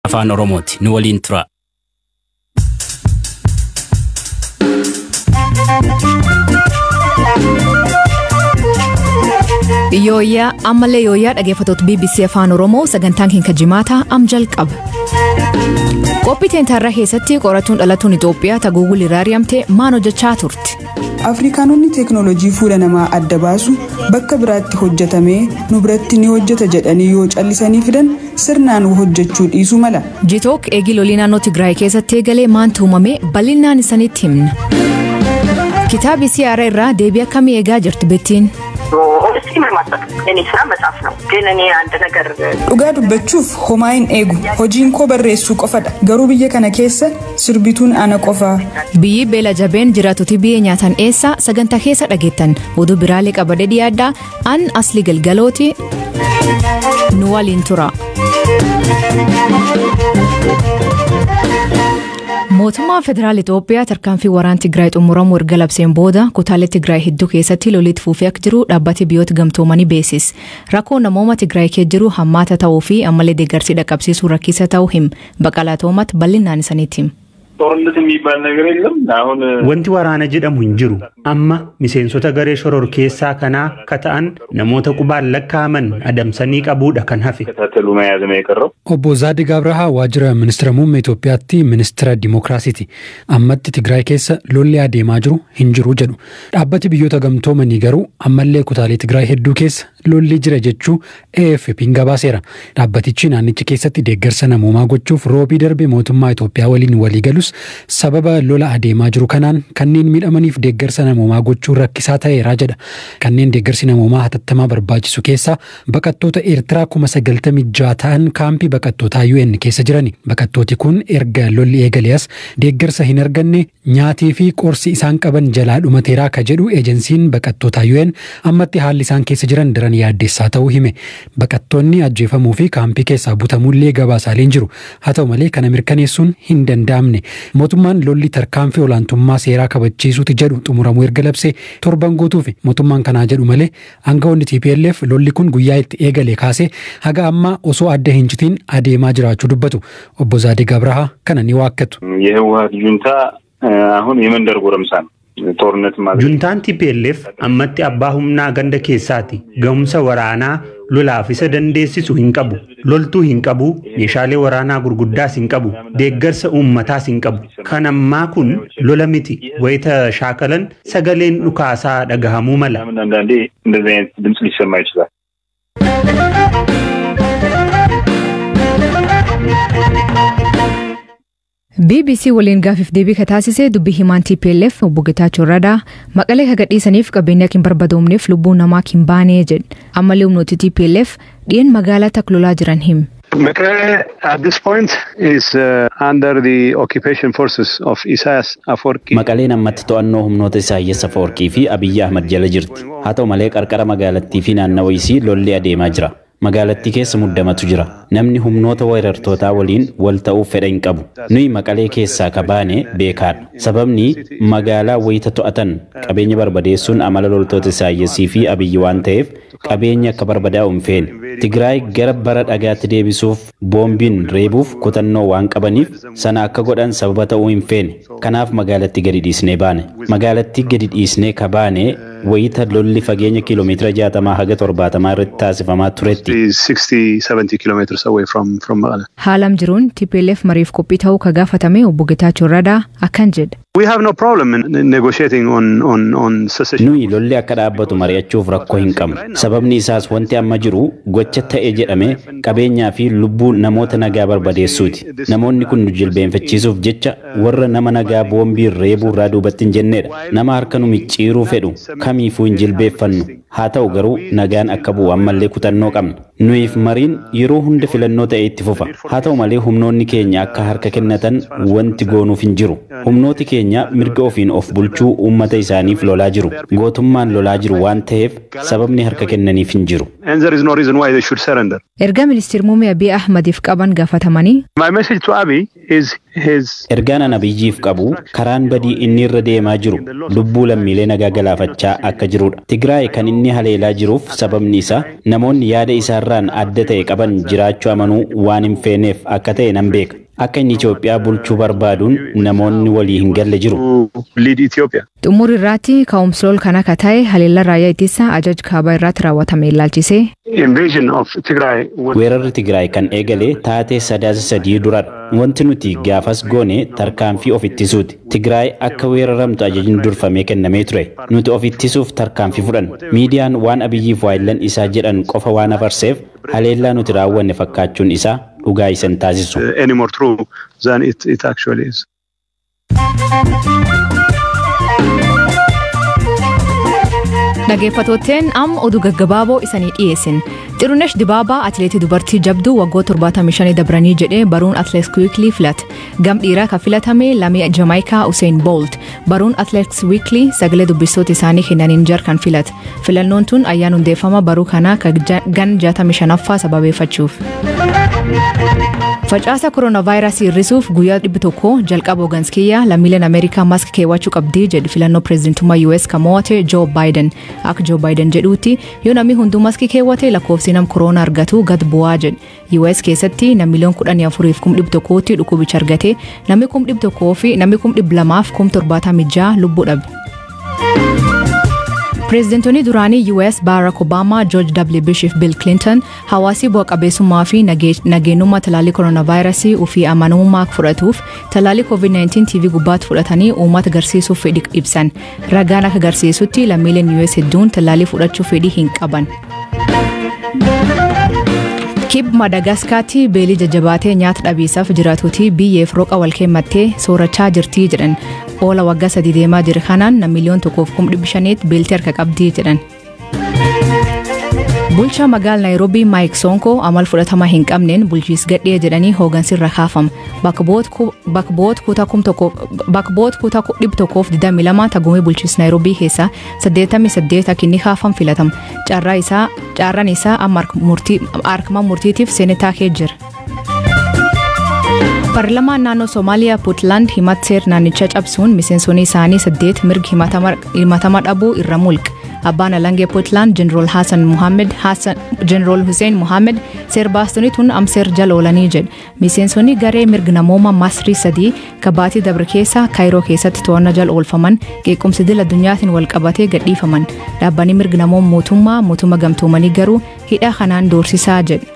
Afaan Oromooti nu waliin tura. Yooyaa ammallee yooyaa dhaggeeffattoota BBC Afaan Oromoo sagantaan keenya jimaata am jalqaba. Qophiiteen tarraa keessatti qoratuun dhalatuun Itoophiyaa taguugul iraariyamte maan hojjechaa turte. Afrikaanonni teeknooloojii fuula namaa adda baasu bakka biraatti hojjetamee nu biratti ni hojjeta jedhanii yoo callisanii fidan sirnaan hojjechuu dhiisuu mala. Jitook eegii lolii naannoo Tigraay keessatti eegalee maantu uumame bal'inaan isanitti himna. Kitaaba siyaara irraa deebii akkamii eegaa jirtu bettiin? Dhugaa dubbachuuf homaa hin eegu hojiin koo barreessuu qofadha garuu biyya kana keessa sirbituun ana qofaa. Biyyi beela jabeen jiraatutti biyya nyaatan eessa sagantaa keessa dhageettan oduu biraalee qabadee dhiyaadhaa an asli galgalooti nu waliin tura. Mootummaa Federaal Itoophiyaa tarkaanfii waraana Tigraay xumuramuu erga labseen booda kutaalee Tigraay hedduu keessatti lolitti fufee akka jiru dhaabbati biyyoota gamtoomanii beeksise. Rakkoo namooma Tigraay keessa jiru hammaata ta'uu fi ammallee deeggarsi dhaqqabsiisuu rakkisa ta'uu hima. Baqalaa Toomat bal'inaan isanitti hima. Wanti waraana jedhamu hin jiru. Amma miseensota garee shororkeessaa kanaa kata'an namoota qubaan lakkaa'aman adamsanii qabuudha kan hafe. Obbo Zaadiq Abrahaa waajjira ministeera muummee Itoophiyaatti ministeera Dimookiraasiiti. Ammatti Tigraay keessa lolli adeemaa jiru hin jiru jedhu. Dhaabbati biyyoota gamtoomanii garuu ammallee kutaalee Tigraay hedduu keessa lolli jira jechuu AFP'n gabaaseera. Dhaabbatichi naannichi keessatti deeggarsa namoomaa gochuuf roobii darbe mootummaa Itoophiyaa waliin walii galus sababa lola adeemaa jiru kanaan kanneen miidhamaniif deeggarsa namoomaa gochuu rakkisaa ta'eera jedha. Kanneen deeggarsi namoomaa hatattamaa barbaachisu keessaa baqattoota Eertiraa 96 ta'an kaampii baqattootaa UN keessa jirani. Baqattooti kun erga lolli eegalees deeggarsa hin arganne nyaatii fi qorsi isaan qaban jalaa dhumateeraa ka jedhu ejensiin baqattootaa UN ammatti haalli isaan keessa jiran daran yaaddeessaa ta'uu hime. Baqattoonni ajjeefamuu fi kaampii keessaa butamullee gabaasaaleen jiru. Haa ta'u malee kana mirkaneessuun hin danda'amne. Mootummaan lolli tarkaanfii olaantummaa seeraa kabachiisuuti jedhu xumuramuu erga labsee torban guutuuf mootummaan kanaa jedhu malee aangawoonni TPLF lolli kun guyyaa itti eegalee kaasee haga ammaa osoo adda hin citiin adeemaa jiraachuu dubbatu. Obbo Zaadiq Abrahaa kana ni waakkatu. Juntaan TPLF ammatti abbaa humnaa ganda keessaati. Gahumsa waraanaa lolaaf isa dandeessisu hin qabu. Loltuu hin qabu, meeshaalee waraanaa gurguddaas hin qabu, deeggarsa uummataas hin qabu. Kan ammaa kun lola miti. Wayita shaakalan sagaleen dhukaasaa dhagahamuu mala. BBC waliin gaafiif deebii kataasisee dubbii himaan TPLF obbo Getaachoo Radaa maqalee kagadhiisaniif qabeenya hin barbadoomneef lubbuu namaa hin baanee jedhe. Ammallee humnooti TPLF dhiyen magaalaa taklolaa jiran him. Mekelle at this point is under the occupation forces of Isaias Afwerki. Maqaleen ammatti to'annoo humnoota Isaayyaas Afwerkii fi Abiyyi Ahmad jala jirti. Haa ta'u malee qarqara magaalattii fi naannawa isii lolli adeemaa jira. Magaalattii keessa muddamatu jira. Namni humnoota weerartootaa waliin wal ta'uu fedha hin qabu. Nuyi maqalee keessaa kabaane beekaadha. Sababni magaalaa wayita to'atan qabeenya barbadeessuun amala loltoota Isaayyaasii fi Abiyyi waan ta'eef qabeenya akka barbadaa'u hin feene. Tigraay gara bara dhagaatti deebisuuf boombiin reebuuf kutannoo waan qabaniif sana akka godhan sababa ta'uu hin feene. Kanaaf magaalattii gadi dhiisnee baane. Magaalattii gadi dhiisnee kabaane wayita lolli fageenya kiiloomeetira 60 haga 70 irratti taasifamaa turetti. 60-70 kilometers away from Mekelle. Haalam jiruun TPLF mariif qophii ta'uu ka gaafatame obbo Getaachoo Radaa akkan jedha. We have no problem in negotiating on secession. Nuyi lolli akka dhaabbatu mari'achuuf rakkoo hin qabnu. Sababni isaas wanti amma jiru gocha ta'e jedhame qabeenyaa fi lubbuu namoota nagaa barbadeessuuti. Namoonni kun nu jilbeenfachiisuuf jecha warra nama nagaa boombii reebuu irraa duubatti hin jennedha. Nama harka nu micciiruu fedhu kamiifuu hin jilbeeffannu. Haa ta'u garuu nagaan akka bu'u ammallee kutannoo qabna. Nuyiif mariin yeroo hunda filannoo ta'e itti fufa. Haa ta'u malee humnoonni keenya akka harka kennatan wanti goonuuf hin jiru. Humnooti keenya keenya mirga ofiin of bulchuu uummata isaaniif lolaa jiru. Gootummaan lolaa jiru waan ta'eef sababni harka kennaniif hin jiru. And there is no reason why they should surrender. Erga ministeer muummee Abiy Ahmadiif qaban gaafatamanii. My message to Abiy is his. Ergaan an Abiyyiif qabu karaan badii inni irra deemaa jiru lubbuu lammiilee nagaa galaafachaa akka jirudha. Tigraay kan inni haleelaa jiruuf sababni isaa namoonni yaada isaarraan adda ta'e qaban jiraachuu amanuu waan hin feeneef akka ta'e nan beeka. Akka inni Itoophiyaa bulchuu barbaaduun namoonni walii hin galle jiru. Xumura irratti ka'umsa kana akka ta'e haleellaa raayyaa ittisa ajaj kaabaa irratti raawwatame ilaalchisee. Weerarri Tigraay kan eegale taatee sadaasa sadii duradha. Wanti nuti gaafas goone tarkaanfii of ittisuuti. Tigraay akka weeraramtu ajajni durfamee kennamee ture. Nuti of ittisuuf tarkaanfii fudhanne. Miidiyaan waan Abiyyiif waayillan isaa jedhan qofa waan afarseef haleellaa nuti raawwanne fakkaachuun isaa dhugaa isa hin taasisu. Any more true than it actually is. Dhaggeeffattootteen amma oduu gaggabaaboo isanii dhiyeessin. Xirunesh Dibaabaa atileetii dubartii jabduu waggoota 75 dabranii jedhee baruun Atleetiks Wiikilii filate. Gam dhiiraa kan filatame lammii Jamaayikaa Usain Bolt. Baruun Atleetiks Wiikilii sagalee dubbistoota isaanii kennaniin jar kan filate. Filannoon tun ayyaana hundeeffama baruu kanaa kan gan 65ffaa sababeeffachuuf. Facaasa koronaavaayirasii hir'isuuf guyyaa 100 jalqaba Oganskiyyaa lammiileen Ameerikaa maaskii keewwachuu qabdii jedhu filannoo pireezidantummaa US kan mo'ate Joe Biden. Akka Joe Biden jedhuutti yoo namni hunduu maaskii keewwate lakkoofsi nam koroonaa argatu gad bu'aa jedhe. US keessatti nammiiliyoon 14,100tti dhukkubicha argate namni 100,000 fi namni 276 lubbuu dhabe. Pireezidantonni duraanii US Barack Obama, George W. Bush fi Bill Clinton hawaasii bu'a qabeessummaa fi nageenyummaa talaallii koronaavaayirasii ofii amanamummaa fudhatuuf talaallii COVID-19 TV gubbaatti fudhatanii uummata agarsiisuuf fedhii ibsan. Ragaan akka agarsiisutti lammiileen US hedduun talaallii fudhachuu fedhii hin qaban. Kib Madagaskaatti beelii jajjabaatee nyaata dhabiisaaf jiraatuuti biyyeef roqa wal keemmattee soorachaa jirtii jedhan. Oola waggaa 3 deemaa jiru kanaan nammiiliyoon 1,500 beeltii harka qabdii jedhan. Bulchaa magaalaa Naayiroobii Maayik Sonko amal fudhatama hin qabneen bulchiis gadhee jedhanii hoogansirra kaafama. Bakka boot kutaa 122 tagumee bulchiis Naayiroobii keessaa 88 akka inni kaafam filatama. Carraan isaa amma harkama murtiitiif seenetaa kee jira. Paarlamaan naannoo Soomaaliyaa Puntland himata seera naannichaa cabsuun miseensonni isaanii 8 mirgi himatama dhabuu irra mulqa. Abbaan alangee Puntland Jeneraal Hussein Mohammed seerbaastonni tun amseer jala oolanii jedhe. Miseensonni garee mirga namooma Masrii 3 kabaatii dabre keessa Kaayiroo keessatti to'annaa jala oolfaman qeequmsi idil addunyaatiin wal qabatee gadhiifaman. Dhaabbanni mirga namooma mootummaa gamtoomanii garuu hidha kanaan doorsisaa jedhe.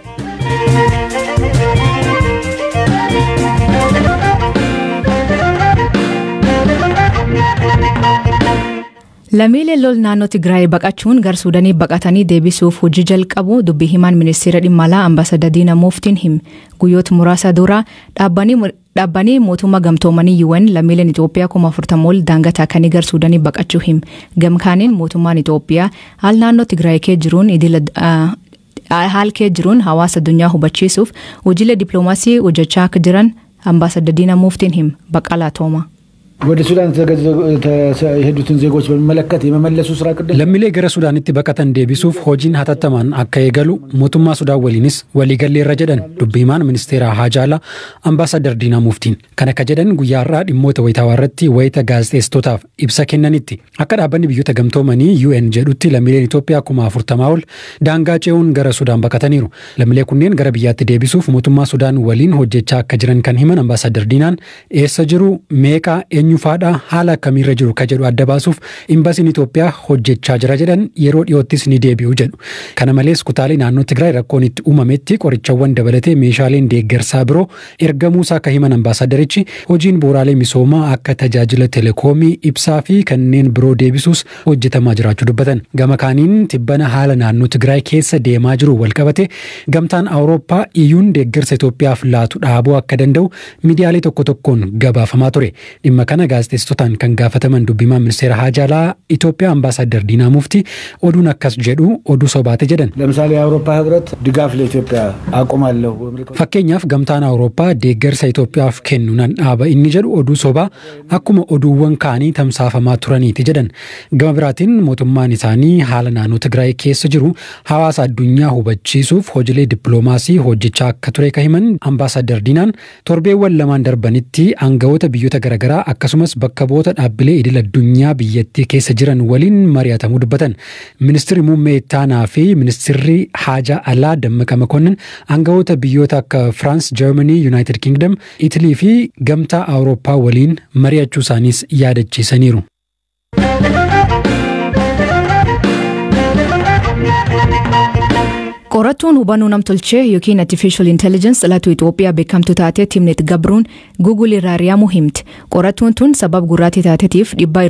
Lammiileen lol naannoo Tigraay baqachuun gar Suudaanii baqatanii deebisuuf hojii jalqabu dubbii himaan ministeera dhimma alaa Ambaasaadar Diinaa Muuftiin hime. Guyyoota muraasa dura dhaabbanni mootummaa gamtoomanii UN lammiileen Itoophiyaa 40,000 ol daangaa taakanii gar Suudaanii baqachuu hime. Gamkaaniin mootummaan Itoophiyaa haal naannoo Tigraay kee jiruun hawaasa addunyaa hubachiisuuf hojiilee dippiloomaasii hojjechaa akka jiran Ambaasaadar Diinaa Muuftiin hime. Baqalaa Tooma. ወደ ሱዳን የሄዱትን ዜጎች በሚመለከት የመመለሱ ስራ ቅድም ለሚሌ ገረ ሱዳንtti baqatan deebisuuf hojiin hatattamaan akka eegalu mootummaa Sudaan waliinis waliigalleerra jedhan dubbiimaan ministeera Haajaalaa Ambaasaadar Diinaa Muuftiin kan akka jedhan guyyaarraa dhimmoota wayitaawaa irratti wayita gaazexeessitootaaf ibsa kennanitti akka dhaabbanni biyyoota gamtoomanii UN jedhutti lammiileen Itoophiyaa 40,000 ol daangaa ce'uun gara Sudaan baqataniiru. Lammiilee kunneen gara biyyaatti deebisuuf mootummaa Sudaan waliin hojjechaa akka jiran kan himan Ambaasaadar Diinaan eessa jiru meeqa eenyufaadha haala akkamiirra jiru ka jedhu adda baasuuf imbasiin Itoophiyaa hojjechaa jira jedhan yeroo dhiyoottis ni deebi'u jedhu. Kana malees kutaalee naannoo Tigraay rakkoon itti uumametti qorichawwan dabalatee meeshaaleen deeggarsaa biroo ergamuusaa akka himan ambaasaadarichi hojiin bu'uuraalee misoomaa akka tajaajila telekoomii ibsaa fi kanneen biroo deebisuus hojjetamaa jiraachuu dubbatan. Gama kaaniin tibbana haala naannoo Tigraay keessa deemaa jiru walqabate gamtaan Awurooppaa EU'n deeggarsa Itoophiyaaf laatu dhaabuu akka danda'u miidiyaalee tokko tokkoon gabaafamaa ture. Dhimma kana gaazexeessitotaan kan gaafataman dubbimaan ministeera haajaalaa Itoophiyaa ambaasaadder Diinaa Muftii oduun akkas jedhu oduu sobaate jedhan. ለምሳሌ የአውሮፓ ህብረት ድጋፍ ለኢትዮጵያ አቆማለሁ fakkeenyaaf gamtaan Awurooppaa deeggarsa Itoophiyaaf kennu nan dhaaba inni jedhu oduu sobaa akkuma oduuwwan kaanii tamsaafamaa turaniiti jedhan. Gama biraatiin mootummaan isaanii haala naannoo Tigraay keessa jiru hawaasa addunyaa hubachiisuuf hojiilee dippiloomaasii hojjechaa akka ture kan himan ambaasaadder Diinaan torbeewwan lamaan darbanitti aangawoota biyyoota garaagaraa akkasumas bakka bu'oota dhaabbilee idil addunyaa biyyattii keessa jiran waliin mari'atamuu dubbatan. Ministeerri muummee ittaanaa fi ministeerri haajaa alaa Dammaqa Makonnin aangawoota biyyoota akka France, Germany, United Kingdom, Italy fi gamtaa Awurooppaa waliin mari'achuu isaaniis yaadachiisaniiru. Qorattuun hubannoo namtolchee yookiin artificial intelligence dhalatu Itoophiyaa beekamtu taate Timnet Gabruun Google irraa ari'amuu himte. Qorattuun tun sabab gurraattii taateetiif dhibba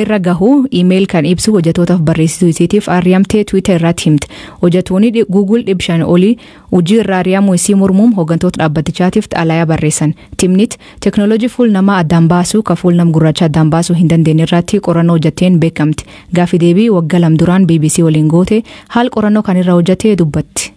irra gahuu email kan ibsu hojjettootaaf barreessituu isiitiif ari'amtee Twitter irratti himte. Hojjettoonni Google 500 olii hojii irraa ari'amuu isii mormuun hooggantoota dhaabbatichaatiif xalayaa barreessan. Timnet teknooloojii fuula namaa addaan baasuu ka fuula nama gurraacha addaan baasuu hin dandeenye irratti qorannoo hojjetteen beekamte. Gaaffii deebii waggaa lama duraan BBC waliin goote haal qorannoo kan irra hojjetee dubbatti.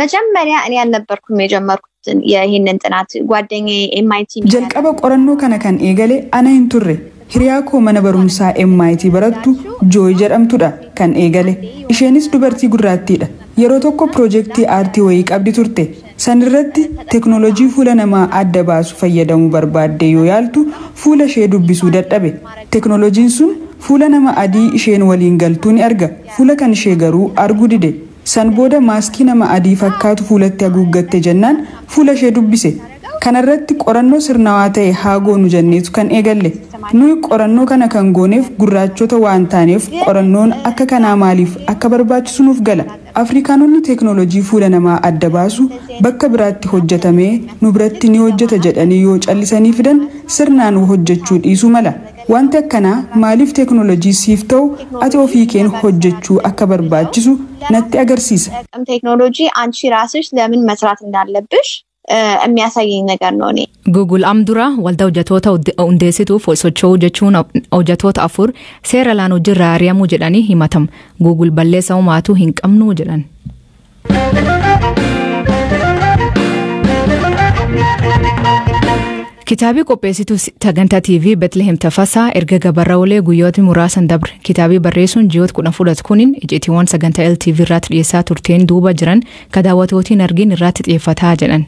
መጀመሪያ እኔ አልነበርኩም የጀመርኩት ይሄንን ጥናት ጓደኛዬ MIT jalqaba qorannoo kana kan eegale ana hin turre hiriyaa koo mana barumsaa MIT barattu Joy jedhamtudha kan eegale isheenis dubartii gurraattiidha yeroo tokko piroojeektii aartii wayii qabdi turte sanirratti teknooloojii fuula namaa adda baasu fayyadamuu barbaadde yoo yaaltu fuula ishee dubbisuu dadhabe teknooloojiin sun fuula nama adii isheen waliin galtuu ni arga fuula kan ishee garuu arguu dide san booda maaskii nama adii fakkaatu fuulatti haguuggatte jennaan fuula ishee dubbise kanarratti qorannoo sirnawaa ta'e haa goonu jenneetu kan eegalle nuyi qorannoo kana kan gooneef gurraachota waan taaneef qorannoon akka kanaa maaliif akka barbaachisu nuuf gala afrikaanonni teknooloojii fuula namaa adda baasu bakka biraatti hojjetamee nu biratti ni hojjeta jedhanii yoo callisanii fidan sirnaan hojjechuu dhiisuu mala wanti akkanaa maaliif teknooloojii siif ta'u ati ofii keen hojjechuu akka barbaachisu natti agarsiisa. ቴክኖሎጂ አንቺ ራስሽ ለምን መስራት እንዳለብሽ የሚያሳየኝ ነገር ነው። እኔ Google amdura waldaa hojjettoota hundeessituuf socho'uu jechuun hojjettoota 4 seera laan hojiirraa ari'amuu jedhanii himatamu. Google balleessa uumaatu hin qabnu jedhan. Kitaabii qopheessituu sagantaa TV Bethlehem Tafasaa erga gabarra olee guyyoota muraasan dabre. Kitaabii barreessuun ji'oota 10 fudhatu kuniin ijjetiiwwan sagantaa LTV irratti dhiyeessaa turteen duuba jiran ka daawwatootiin argin irratti xiyyeeffataa jedhan.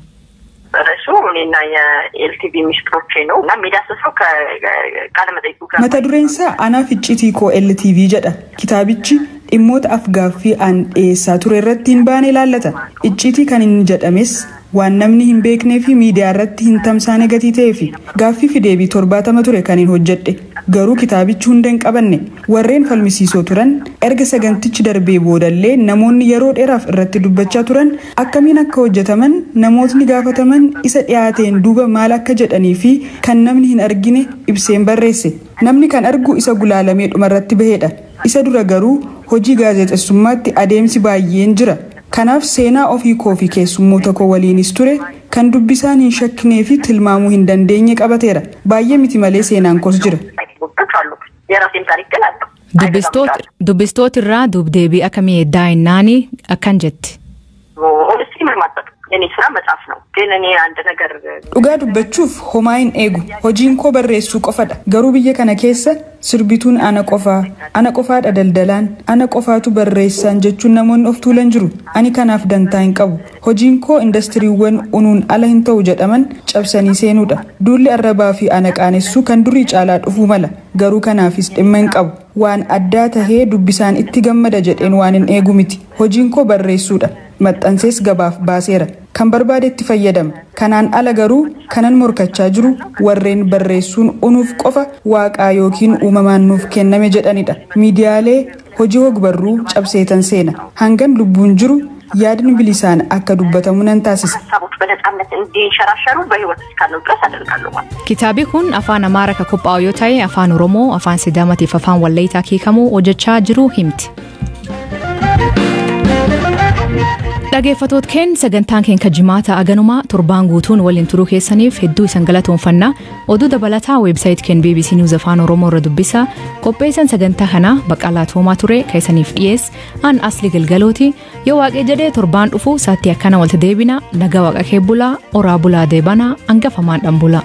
እኔና የኤልቲቪ ሚስጥሮቼ ነው እና የሚዳስሰው ከቃለ መጠይቁ ጋር mata dureensaa anaaf iccitii koo LTV jedha kitaabichi dhimmoota afgaaffii aan dhiyeessaa ture irratti hin baane ilaallata iccitii kan inni jedhames waan namni hin beeknee fi miidiyaa irratti hin tamsaane gatii ta'ee fi gaaffii fi deebii 70 ture kan hin hojjedhe garuu kitaabichi hunda hin qabanne warreen falmisiisoo turan erga sagantichi darbee boodallee namoonni yeroo dheeraaf irratti dubbachaa turan akkamiin akka hojjetaman namootni gaafataman isa dhiyaateen duuba maal akka jedhanii fi kan namni hin argine ibseen barreesse namni kan argu isa gulaalamee dhumarratti baheedha isa dura garuu hojii gaazexeessummaatti adeemsi baay'een jira kanaaf seenaa ofii koo fi keessummoota koo waliinis ture kan dubbisaan hin shakkinee fi tilmaamuu hin dandeenye qabateera baay'ee miti malee seenaan koos jira. Dubbistoota irraa deebii akkamii daa'innaanii akkan jetti. እኔ ስራ መጻፍ ነው ግን እኔ አንድ ነገር dhugaa dubbachuuf homaa hin eegu hojiin koo barreessuu qofadha garuu biyya kana keessa sirbituun ana qofaadha daldalaan ana qofaatu barreessaan jechuun namoonni of tuulan jiru ani kanaaf dantaa hin qabu hojiin koo indastiriiwwan unuun ala hin ta'u jedhaman cabsanii seenuudha duulli arrabaa fi ana qaanessuu kan durii caalaa dhufuu mala garuu kanaafis dhimma hin qabu waan addaa tahee dubbisaan itti gammada jedheen waan hin eegu miti hojiin koo barreessuudha maxxansees gabaaf baaseera kan barbaadetti fayyadama kanaan ala garuu kanan morkachaa jiru warreen barreessuun unuuf qofa waaqaa yookiin uumamaan nuuf kenname jedhanidha miidiyaalee hojii hogbarruu cabseetan seena hangam lubbuun jiru yaadni bilisaan akka dubbatamu nan taasisa. Kitaabii kun afaan Amaaraa ka qophaa'u yoo ta'e afaan Oromoo afaan Sidaamaatiif afaan Walleetaa hiikamuu hojjechaa jiru himti. Dhaggeeffattoot keen sagantaan keen jimaata aganumaa torbaan guutuun waliin turuu keessaniif hedduu isan galatoonfannaa. Oduu dabalataa weebsaayit keen BBC News Afaan Oromoo irra dubbisa. Qopheessan sagantaa kana Baqqalaa Toomaa ture keessaniif dhiyees an asli galgalooti. Yoo waaqee jedhee torbaan dhufu saatti akkana walta deebina naga waaqa kee bulaa oraa bulaa deebana hangafamaan dhan bulaa.